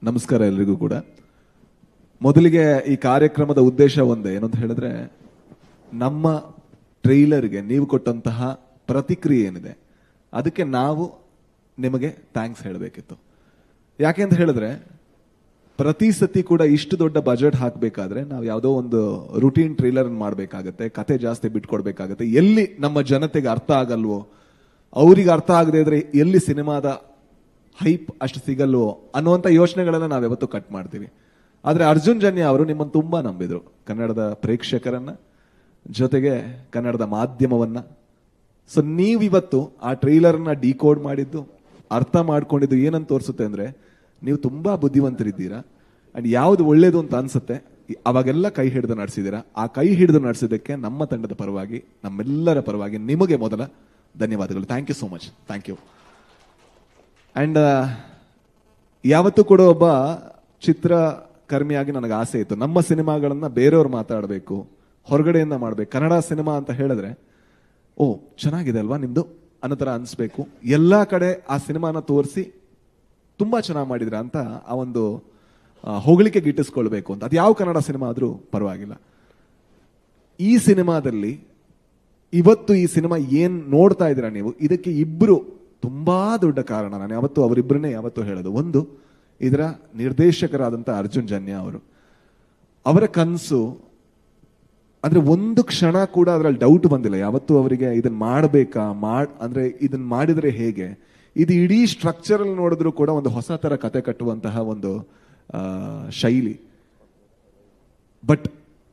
ನಮಸ್ಕಾರ ಎಲ್ರಿಗೂ ಕೂಡ. ಮೊದಲಿಗೆ ಈ ಕಾರ್ಯಕ್ರಮದ ಉದ್ದೇಶ ಒಂದೇ, ಏನಂತ ಹೇಳಿದ್ರೆ ನಮ್ಮ ಟ್ರೈಲರ್ಗೆ ನೀವು ಕೊಟ್ಟಂತಹ ಪ್ರತಿಕ್ರಿಯೆ ಏನಿದೆ ಅದಕ್ಕೆ ನಾವು ನಿಮಗೆ ಥ್ಯಾಂಕ್ಸ್ ಹೇಳಬೇಕಿತ್ತು. ಯಾಕೆ ಅಂತ ಹೇಳಿದ್ರೆ ಪ್ರತಿ ಸತಿ ಕೂಡ ಇಷ್ಟು ದೊಡ್ಡ ಬಜೆಟ್ ಹಾಕಬೇಕಾದ್ರೆ ನಾವು ಯಾವುದೋ ಒಂದು ರುಟೀನ್ ಟ್ರೈಲರ್ ಮಾಡಬೇಕಾಗತ್ತೆ, ಕತೆ ಜಾಸ್ತಿ ಬಿಟ್ಕೊಡ್ಬೇಕಾಗತ್ತೆ. ಎಲ್ಲಿ ನಮ್ಮ ಜನತೆಗೆ ಅರ್ಥ ಆಗಲ್ವೋ, ಅವರಿಗೆ ಅರ್ಥ ಆಗದೆ ಇದ್ರೆ ಎಲ್ಲಿ ಸಿನಿಮಾದ ಹೈಪ್ ಅಷ್ಟು ಸಿಗಲ್ವೋ ಅನ್ನುವಂಥ ಯೋಚನೆಗಳನ್ನ ನಾವು ಯಾವತ್ತೂ ಕಟ್ ಮಾಡ್ತೀವಿ. ಆದರೆ ಅರ್ಜುನ್ ಜನ್ಯ ಅವರು ನಿಮ್ಮನ್ನು ತುಂಬಾ ನಂಬಿದ್ರು, ಕನ್ನಡದ ಪ್ರೇಕ್ಷಕರನ್ನ, ಜೊತೆಗೆ ಕನ್ನಡದ ಮಾಧ್ಯಮವನ್ನ. ಸೊ ನೀವಿವತ್ತು ಆ ಟ್ರೈಲರ್ನ ಡಿಕೋಡ್ ಮಾಡಿದ್ದು, ಅರ್ಥ ಮಾಡ್ಕೊಂಡಿದ್ದು ಏನಂತ ತೋರಿಸುತ್ತೆ ಅಂದ್ರೆ ನೀವು ತುಂಬಾ ಬುದ್ಧಿವಂತರಿದ್ದೀರಾ ಅಂಡ್ ಯಾವ್ದು ಒಳ್ಳೇದು ಅಂತ ಅನ್ಸುತ್ತೆ ಅವಾಗೆಲ್ಲ ಕೈ ಹಿಡಿದು ನಡೆಸಿದ್ದೀರಾ. ಆ ಕೈ ಹಿಡಿದು ನಡೆಸಿದ್ದಕ್ಕೆ ನಮ್ಮ ತಂಡದ ಪರವಾಗಿ, ನಮ್ಮೆಲ್ಲರ ಪರವಾಗಿ ನಿಮಗೆ ಮೊದಲ ಧನ್ಯವಾದಗಳು. Thank you so much. Thank you. And ಯಾವತ್ತೂ ಕೂಡ ಒಬ್ಬ ಚಿತ್ರಕರ್ಮಿಯಾಗಿ ನನಗೆ ಆಸೆ ಇತ್ತು, ನಮ್ಮ ಸಿನಿಮಾಗಳನ್ನ ಬೇರೆಯವ್ರು ಮಾತಾಡಬೇಕು, ಹೊರಗಡೆಯಿಂದ ಮಾಡ್ಬೇಕು. ಕನ್ನಡ ಸಿನಿಮಾ ಅಂತ ಹೇಳಿದ್ರೆ ಓ ಚೆನ್ನಾಗಿದೆ ಅಲ್ವಾ ನಿಮ್ದು ಅನ್ನೋ ತರ ಅನ್ಸ್ಬೇಕು. ಎಲ್ಲಾ ಕಡೆ ಆ ಸಿನಿಮಾನ ತೋರಿಸಿ ತುಂಬಾ ಚೆನ್ನಾಗಿ ಮಾಡಿದ್ರ ಅಂತ ಆ ಒಂದು ಹೊಗಳಿಕೆ ಗಿಟ್ಟಿಸ್ಕೊಳ್ಬೇಕು ಅಂತ. ಅದು ಯಾವ ಕನ್ನಡ ಸಿನಿಮಾ ಆದ್ರೂ ಪರವಾಗಿಲ್ಲ. ಈ ಸಿನಿಮಾದಲ್ಲಿ ಇವತ್ತು ಈ ಸಿನಿಮಾ ಏನ್ ನೋಡ್ತಾ ಇದ್ದೀರಾ ನೀವು, ಇದಕ್ಕೆ ಇಬ್ರು ತುಂಬಾ ದೊಡ್ಡ ಕಾರಣ. ನಾನು ಯಾವತ್ತು ಅವರಿಬ್ಬರನ್ನೇ ಯಾವತ್ತೂ ಹೇಳೋದು. ಒಂದು, ಇದರ ನಿರ್ದೇಶಕರಾದಂಥ ಅರ್ಜುನ್ ಜನ್ಯ ಅವರು, ಅವರ ಕನಸು ಅಂದ್ರೆ ಒಂದು ಕ್ಷಣ ಕೂಡ ಅದರಲ್ಲಿ ಡೌಟ್ ಬಂದಿಲ್ಲ ಯಾವತ್ತು ಅವರಿಗೆ ಇದನ್ನ ಮಾಡಬೇಕಾ, ಅಂದ್ರೆ ಇದನ್ನ ಮಾಡಿದ್ರೆ ಹೇಗೆ. ಇದು ಇಡೀ ಸ್ಟ್ರಕ್ಚರ್ ಅಲ್ಲಿ ನೋಡಿದ್ರು ಕೂಡ ಒಂದು ಹೊಸ ತರ ಕತೆ ಕಟ್ಟುವಂತಹ ಒಂದು ಶೈಲಿ. ಬಟ್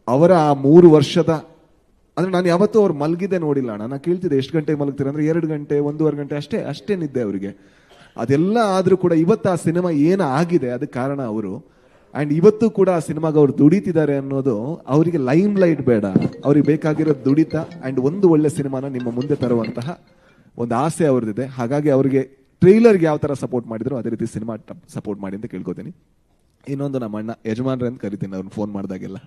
ಅವರ ಆ 3 ವರ್ಷದ, ಅಂದ್ರೆ ನಾನು ಯಾವತ್ತೂ ಅವ್ರು ಮಲಗಿದ್ದೆ ನೋಡಿಲ್ಲ ಅಣ್ಣ. ನಾನು ಕೇಳ್ತಿದ್ದೆ ಎಷ್ಟು ಗಂಟೆಗೆ ಮಲಗ್ತೀರ ಅಂದ್ರೆ 2 ಗಂಟೆ 1.5 ಗಂಟೆ ಅಷ್ಟೇ ನಿದ್ದೆ ಅವರಿಗೆ. ಅದೆಲ್ಲ ಆದ್ರೂ ಕೂಡ ಇವತ್ತು ಆ ಸಿನಿಮಾ ಏನು ಆಗಿದೆ ಅದಕ್ಕೆ ಕಾರಣ ಅವರು. ಅಂಡ್ ಇವತ್ತು ಕೂಡ ಆ ಸಿನಿಮಾಗೆ ಅವ್ರು ದುಡಿತಿದ್ದಾರೆ ಅನ್ನೋದು, ಅವರಿಗೆ ಲೈಮ್ ಲೈಟ್ ಬೇಡ, ಅವ್ರಿಗೆ ಬೇಕಾಗಿರೋದು ದುಡಿತ ಅಂಡ್ ಒಂದು ಒಳ್ಳೆ ಸಿನಿಮಾನ ನಿಮ್ಮ ಮುಂದೆ ತರುವಂತಹ ಒಂದು ಆಸೆ ಅವ್ರದ್ದಿದೆ. ಹಾಗಾಗಿ ಅವರಿಗೆ ಟ್ರೈಲರ್ಗೆ ಯಾವ ತರ ಸಪೋರ್ಟ್ ಮಾಡಿದ್ರು ಅದೇ ರೀತಿ ಸಿನಿಮಾ ಸಪೋರ್ಟ್ ಮಾಡಿ ಅಂತ ಕೇಳ್ಕೊತೀನಿ. ಇನ್ನೊಂದು ನಮ್ಮ ಅಣ್ಣ ಯಜಮಾನ್ರೆ ಅಂತ ಕರಿತೀನಿ ಅವ್ರನ್ನ ಫೋನ್ ಮಾಡಿದಾಗೆಲ್ಲ,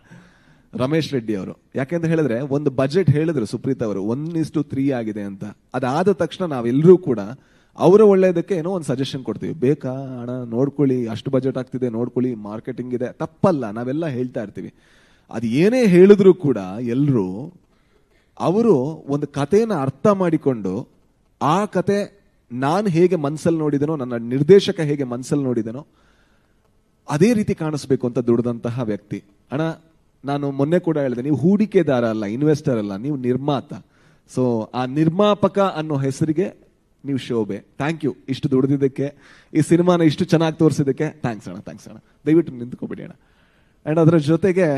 ರಮೇಶ್ ರೆಡ್ಡಿ ಅವರು. ಯಾಕೆಂತ ಹೇಳಿದ್ರೆ ಒಂದು ಬಜೆಟ್ ಹೇಳಿದ್ರು ಸುಪ್ರೀತ್ ಅವರು 1:3 ಆಗಿದೆ ಅಂತ. ಅದಾದ ತಕ್ಷಣ ನಾವೆಲ್ಲರೂ ಕೂಡ ಅವರ ಒಳ್ಳೇದಕ್ಕೆ ಏನೋ ಒಂದು ಸಜೆಷನ್ ಕೊಡ್ತೀವಿ. ಬೇಕಾ ಹಣ ನೋಡ್ಕೊಳ್ಳಿ, ಅಷ್ಟು ಬಜೆಟ್ ಆಗ್ತಿದೆ ನೋಡ್ಕೊಳ್ಳಿ, ಮಾರ್ಕೆಟಿಂಗ್ ಇದೆ, ತಪ್ಪಲ್ಲ, ನಾವೆಲ್ಲ ಹೇಳ್ತಾ ಇರ್ತೀವಿ. ಅದು ಏನೇ ಹೇಳಿದ್ರು ಕೂಡ ಎಲ್ಲರೂ ಅವರು ಒಂದು ಕಥೆನ ಅರ್ಥ ಮಾಡಿಕೊಂಡು ಆ ಕತೆ ನಾನು ಹೇಗೆ ಮನ್ಸಲ್ಲಿ ನೋಡಿದನೋ, ನನ್ನ ನಿರ್ದೇಶಕ ಹೇಗೆ ಮನ್ಸಲ್ಲಿ ನೋಡಿದನೋ ಅದೇ ರೀತಿ ಕಾಣಿಸ್ಬೇಕು ಅಂತ ದುಡಿದಂತಹ ವ್ಯಕ್ತಿ. ಅಣ್ಣ ನಾನು ಮೊನ್ನೆ ಕೂಡ ಹೇಳಿದೆ, ನೀವು ಹೂಡಿಕೆದಾರ ಅಲ್ಲ, ಇನ್ವೆಸ್ಟರ್ ಅಲ್ಲ, ನೀವು ನಿರ್ಮಾತ. ಸೊ ಆ ನಿರ್ಮಾಪಕ ಅನ್ನೋ ಹೆಸರಿಗೆ ನೀವು ಶೋಭೆ. ಥ್ಯಾಂಕ್ ಯು ಇಷ್ಟು ದುಡಿದಿದ್ದಕ್ಕೆ, ಈ ಸಿನಿಮಾನ ಇಷ್ಟು ಚೆನ್ನಾಗಿ ತೋರಿಸಿದ್ದಕ್ಕೆ ಥ್ಯಾಂಕ್ಸ್ ಅಣ್ಣ. ಥ್ಯಾಂಕ್ಸ್ ಅಣ್ಣ. ದಯವಿಟ್ಟು ನಿಂತ್ಕೊಬಿಡಿ ಅಣ್ಣ. ಅಂಡ್ ಅದರ ಜೊತೆಗೆ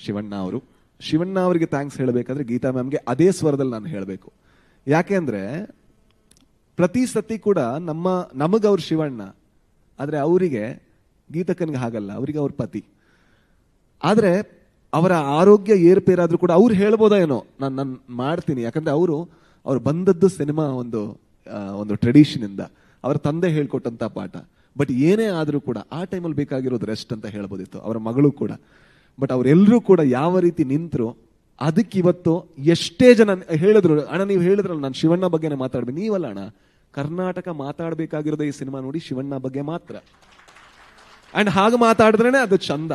ಶಿವಣ್ಣ ಅವರಿಗೆ ಥ್ಯಾಂಕ್ಸ್ ಹೇಳಬೇಕಾದ್ರೆ ಗೀತಾ ಮ್ಯಾಮ್ಗೆ ಅದೇ ಸ್ವರದಲ್ಲಿ ನಾನು ಹೇಳಬೇಕು. ಯಾಕೆ ಅಂದ್ರೆ ಪ್ರತಿ ಸತಿ ಕೂಡ ನಮಗವ್ರು ಶಿವಣ್ಣ, ಆದ್ರೆ ಅವರಿಗೆ ಗೀತಕ್ಕನಿಗೆ ಹಾಗಲ್ಲ, ಅವರಿಗೆ ಅವ್ರ ಪತಿ. ಆದ್ರೆ ಅವರ ಆರೋಗ್ಯ ಏರ್ಪೇರಾದ್ರೂ ಕೂಡ ಅವ್ರು ಹೇಳ್ಬೋದಾ ಏನೋ ನಾನು ಮಾಡ್ತೀನಿ, ಯಾಕಂದ್ರೆ ಅವ್ರು ಬಂದದ್ದು ಸಿನಿಮಾ ಒಂದು ಟ್ರೆಡಿಷನ್ ಇಂದ, ಅವರ ತಂದೆ ಹೇಳ್ಕೊಟ್ಟಂತ ಪಾಠ. ಬಟ್ ಏನೇ ಆದ್ರೂ ಕೂಡ ಆ ಟೈಮಲ್ಲಿ ಬೇಕಾಗಿರೋದು ರೆಸ್ಟ್ ಅಂತ ಹೇಳ್ಬೋದಿತ್ತು, ಅವರ ಮಗಳು ಕೂಡ. ಬಟ್ ಅವರೆಲ್ಲರೂ ಕೂಡ ಯಾವ ರೀತಿ ನಿಂತರು, ಅದಕ್ಕೆ ಇವತ್ತು ಎಷ್ಟೇ ಜನ ಹೇಳಿದ್ರು, ಅಣ್ಣ ನೀವು ಹೇಳಿದ್ರಲ್ಲ ನಾನು ಶಿವಣ್ಣ ಬಗ್ಗೆನೇ ಮಾತಾಡ್ಬೇಕು. ನೀವಲ್ಲ ಅಣ್ಣ, ಕರ್ನಾಟಕ ಮಾತಾಡ್ಬೇಕಾಗಿರೋದೇ ಈ ಸಿನಿಮಾ ನೋಡಿ ಶಿವಣ್ಣ ಬಗ್ಗೆ ಮಾತ್ರ. ಅಂಡ್ ಹಾಗೆ ಮಾತಾಡಿದ್ರೇನೆ ಅದು ಚಂದ.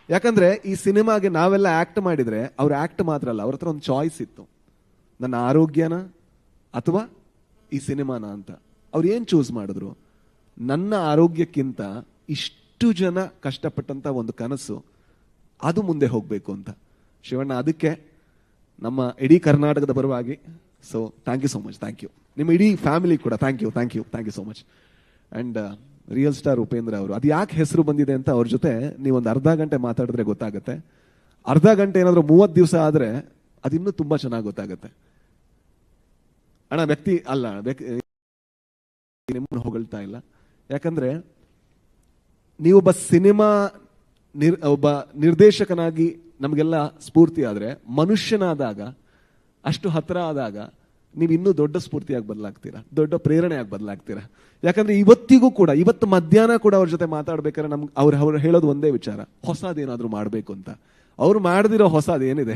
ಯಾಕಂದ್ರೆ ಈ ಸಿನಿಮಾಗೆ ನಾವೆಲ್ಲ ಆಕ್ಟ್ ಮಾಡಿದ್ರೆ ಅವ್ರು ಆಕ್ಟ್ ಮಾತ್ರ ಅಲ್ಲ, ಅವ್ರ ಹತ್ರ ಒಂದು ಚಾಯ್ಸ್ ಇತ್ತು, ನನ್ನ ಆರೋಗ್ಯನ ಅಥವಾ ಈ ಸಿನಿಮಾನ ಅಂತ. ಅವ್ರು ಏನ್ ಚೂಸ್ ಮಾಡಿದ್ರು, ನನ್ನ ಆರೋಗ್ಯಕ್ಕಿಂತ ಇಷ್ಟು ಜನ ಕಷ್ಟಪಟ್ಟಂತ ಒಂದು ಕನಸು ಅದು ಮುಂದೆ ಹೋಗ್ಬೇಕು ಅಂತ. ಶಿವಣ್ಣ ಅದಕ್ಕೆ ನಮ್ಮ ಇಡೀ ಕರ್ನಾಟಕದ ಪರವಾಗಿ so thank you so much. Thank you. ನಿಮ್ಮ ಇಡೀ ಫ್ಯಾಮಿಲಿ ಕೂಡ thank you so much. And real star Upendra ಅವರು, ಅದು ಯಾಕೆ ಹೆಸರು ಬಂದಿದೆ ಅಂತ ಅವ್ರ ಜೊತೆ ನೀವೊಂದು ಅರ್ಧ ಗಂಟೆ ಮಾತಾಡಿದ್ರೆ ಗೊತ್ತಾಗುತ್ತೆ. ಅರ್ಧ ಗಂಟೆ ಏನಾದ್ರು 30 ದಿವಸ ಆದ್ರೆ ಅದಿನ್ನೂ ತುಂಬಾ ಚೆನ್ನಾಗಿ ಗೊತ್ತಾಗುತ್ತೆ ಅಣ್ಣ. ವ್ಯಕ್ತಿ ಅಲ್ಲ, ನಿಮ್ಮನ್ನು ಹೊಗಳ್ತಾ ಇಲ್ಲ. ಯಾಕಂದ್ರೆ ನೀವೊಬ್ಬ ಸಿನಿಮಾ ಒಬ್ಬ ನಿರ್ದೇಶಕನಾಗಿ ನಮಗೆಲ್ಲ ಸ್ಫೂರ್ತಿ ಆದ್ರೆ, ಮನುಷ್ಯನಾದಾಗ ಅಷ್ಟು ಹತ್ರ ಆದಾಗ ನೀವು ಇನ್ನೂ ದೊಡ್ಡ ಸ್ಫೂರ್ತಿಯಾಗಿ ಬದಲಾಗ್ತೀರಾ, ದೊಡ್ಡ ಪ್ರೇರಣೆಯಾಗಿ ಬದಲಾಗ್ತೀರಾ. ಯಾಕಂದ್ರೆ ಇವತ್ತಿಗೂ ಕೂಡ, ಇವತ್ತು ಮಧ್ಯಾಹ್ನ ಕೂಡ ಅವ್ರ ಜೊತೆ ಮಾತಾಡ್ಬೇಕಾದ್ರೆ ನಮ್ಗೆ ಅವ್ರು ಹೇಳೋದು ಒಂದೇ ವಿಚಾರ, ಹೊಸದೇನಾದ್ರೂ ಮಾಡ್ಬೇಕು ಅಂತ. ಅವ್ರು ಮಾಡದಿರೋ ಹೊಸದು ಏನಿದೆ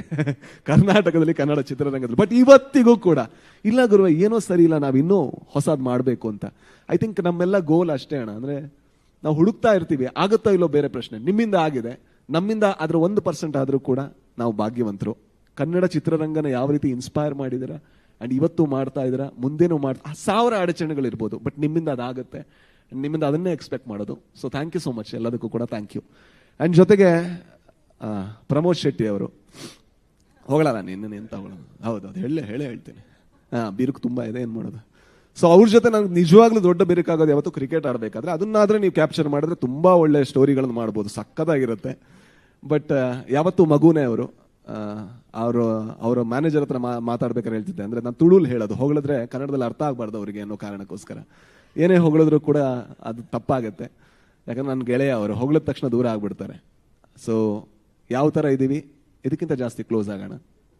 ಕರ್ನಾಟಕದಲ್ಲಿ ಕನ್ನಡ ಚಿತ್ರರಂಗದಲ್ಲಿ. ಬಟ್ ಇವತ್ತಿಗೂ ಕೂಡ ಇಲ್ಲ ಗುರುವ ಏನೋ ಸರಿ ಇಲ್ಲ, ನಾವಿನ್ನೂ ಹೊಸದು ಮಾಡಬೇಕು ಅಂತ. ಐ ಥಿಂಕ್ ನಮ್ಮೆಲ್ಲ ಗೋಲ್ ಅಷ್ಟೇ ಅಣ್ಣ. ಅಂದ್ರೆ ನಾವು ಹುಡುಕ್ತಾ ಇರ್ತೀವಿ, ಆಗುತ್ತೋ ಇಲ್ಲೋ ಬೇರೆ ಪ್ರಶ್ನೆ. ನಿಮ್ಮಿಂದ ಆಗಿದೆ, ನಮ್ಮಿಂದ ಅದ್ರ 1% ಆದ್ರೂ ಕೂಡ ನಾವು ಭಾಗ್ಯವಂತರು. ಕನ್ನಡ ಚಿತ್ರರಂಗನ ಯಾವ ರೀತಿ ಇನ್ಸ್ಪೈರ್ ಮಾಡಿದಿರಾ ಅಂಡ್ ಇವತ್ತು ಮಾಡ್ತಾ ಇದ್ದೀರಾ, ಮುಂದೇನು ಮಾಡ್ತಾ 1000 ಅಡಚಣೆಗಳಿರ್ಬೋದು, ಬಟ್ ನಿಮ್ಮಿಂದ ಅದಾಗುತ್ತೆ. ನಿಮ್ಮಿಂದ ಅದನ್ನೇ ಎಕ್ಸ್ಪೆಕ್ಟ್ ಮಾಡೋದು. So thank you so much, ಎಲ್ಲದಕ್ಕೂ ಕೂಡ ಥ್ಯಾಂಕ್ ಯು. ಅಂಡ್ ಜೊತೆಗೆ ಪ್ರಮೋದ್ ಶೆಟ್ಟಿ ಅವರು, ಹೋಗಳಲ್ಲ ನಿನ್ನ ಎಂತ ಹೋಗೋದು, ಹೌದು ಹೇಳೇ ಹೇಳ್ತೀನಿ. ಬಿರುಕು ತುಂಬಾ ಇದೆ, ಏನ್ ಮಾಡೋದು. ಸೊ ಅವ್ರ ಜೊತೆ ನನಗೆ ನಿಜವಾಗ್ಲೂ ದೊಡ್ಡ ಬಿರುಕಾಗೋದು ಯಾವತ್ತು ಕ್ರಿಕೆಟ್ ಆಡಬೇಕಾದ್ರೆ. ಅದನ್ನಾದ್ರೆ ನೀವು ಕ್ಯಾಪ್ಚರ್ ಮಾಡಿದ್ರೆ ತುಂಬಾ ಒಳ್ಳೆ ಸ್ಟೋರಿಗಳನ್ನು ಮಾಡ್ಬೋದು, ಸಕ್ಕತ್ತಾಗಿರುತ್ತೆ. ಬಟ್ ಯಾವತ್ತು ಮಗುನೇ ಅವರು. ಅವರ ಮ್ಯಾನೇಜರ್ ಹತ್ರ ಮಾತಾಡ್ಬೇಕಾದ್ರೆ ಹೇಳ್ತಿದ್ದೆ, ಅಂದ್ರೆ ನಾನು ತುಳುಲ್ ಹೇಳೋದು, ಹೊಗಳಿದ್ರೆ ಕನ್ನಡದಲ್ಲಿ ಅರ್ಥ ಆಗ್ಬಾರ್ದು ಅವರಿಗೆ ಅನ್ನೋ ಕಾರಣಕ್ಕೋಸ್ಕರ. ಏನೇ ಹೊಗಳಿದ್ರು ಕೂಡ ಅದು ತಪ್ಪಾಗತ್ತೆ, ಯಾಕಂದ್ರೆ ನನ್ನ ಗೆಳೆಯ ಅವರು, ಹೊಗಳಿದ ತಕ್ಷಣ ದೂರ ಆಗ್ಬಿಡ್ತಾರೆ. ಸೊ ಯಾವ ತರ ಇದೀವಿ, ಇದಕ್ಕಿಂತ ಜಾಸ್ತಿ ಕ್ಲೋಸ್ ಆಗೋಣ.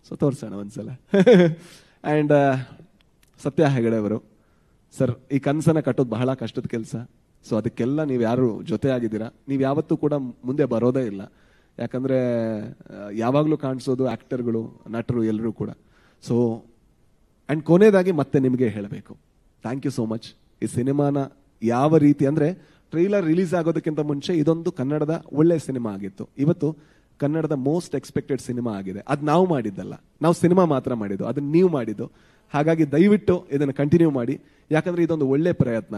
ಸೊ ತೋರ್ಸೋಣ ಒಂದ್ಸಲ. ಅಂಡ್ ಸತ್ಯ ಹೆಗಡೆ ಅವರು, ಸರ್ ಈ ಕನಸನ್ನ ಕಟ್ಟೋದು ಬಹಳ ಕಷ್ಟದ ಕೆಲಸ. ಸೊ ಅದಕ್ಕೆಲ್ಲ ನೀವು ಯಾರು ಜೊತೆ ಆಗಿದ್ದೀರಾ, ನೀವು ಯಾವತ್ತೂ ಕೂಡ ಮುಂದೆ ಬರೋದೇ ಇಲ್ಲ. ಯಾಕಂದ್ರೆ ಯಾವಾಗಲೂ ಕಾಣಿಸೋದು ಆಕ್ಟರ್ಗಳು, ನಟರು, ಎಲ್ಲರೂ ಕೂಡ. ಸೊ ಅಂಡ್ ಕೊನೆಯದಾಗಿ ಮತ್ತೆ ನಿಮಗೆ ಹೇಳಬೇಕು, ಥ್ಯಾಂಕ್ ಯು ಸೋ ಮಚ್. ಈ ಸಿನಿಮಾನ ಯಾವ ರೀತಿ ಅಂದ್ರೆ, ಟ್ರೈಲರ್ ರಿಲೀಸ್ ಆಗೋದಕ್ಕಿಂತ ಮುಂಚೆ ಇದೊಂದು ಕನ್ನಡದ ಒಳ್ಳೆ ಸಿನಿಮಾ ಆಗಿತ್ತು. ಇವತ್ತು ಕನ್ನಡದ ಮೋಸ್ಟ್ ಎಕ್ಸ್ಪೆಕ್ಟೆಡ್ ಸಿನಿಮಾ ಆಗಿದೆ. ಅದು ನಾವು ಮಾಡಿದ್ದಲ್ಲ, ನಾವು ಸಿನಿಮಾ ಮಾತ್ರ ಮಾಡಿದ್ದು, ಅದನ್ನ ನೀವು ಮಾಡಿದ್ದು. ಹಾಗಾಗಿ ದಯವಿಟ್ಟು ಇದನ್ನು ಕಂಟಿನ್ಯೂ ಮಾಡಿ, ಯಾಕಂದ್ರೆ ಇದೊಂದು ಒಳ್ಳೆ ಪ್ರಯತ್ನ.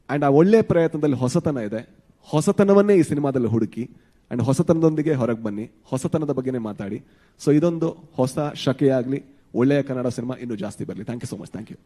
ಅಂಡ್ ಆ ಒಳ್ಳೆ ಪ್ರಯತ್ನದಲ್ಲಿ ಹೊಸತನ ಇದೆ. ಹೊಸತನವನ್ನೇ ಈ ಸಿನಿಮಾದಲ್ಲಿ ಹುಡುಕಿ ಅಂಡ್ ಹೊಸತನದೊಂದಿಗೆ ಹೊರಗೆ ಬನ್ನಿ, ಹೊಸತನದ ಬಗ್ಗೆನೇ ಮಾತಾಡಿ. ಸೊ ಇದೊಂದು ಹೊಸ ಶಕೆಯಾಗ್ಲಿ, ಒಳ್ಳೆಯ ಕನ್ನಡ ಸಿನಿಮಾ ಇನ್ನೂ ಜಾಸ್ತಿ ಬರಲಿ. Thank you so much. Thank you.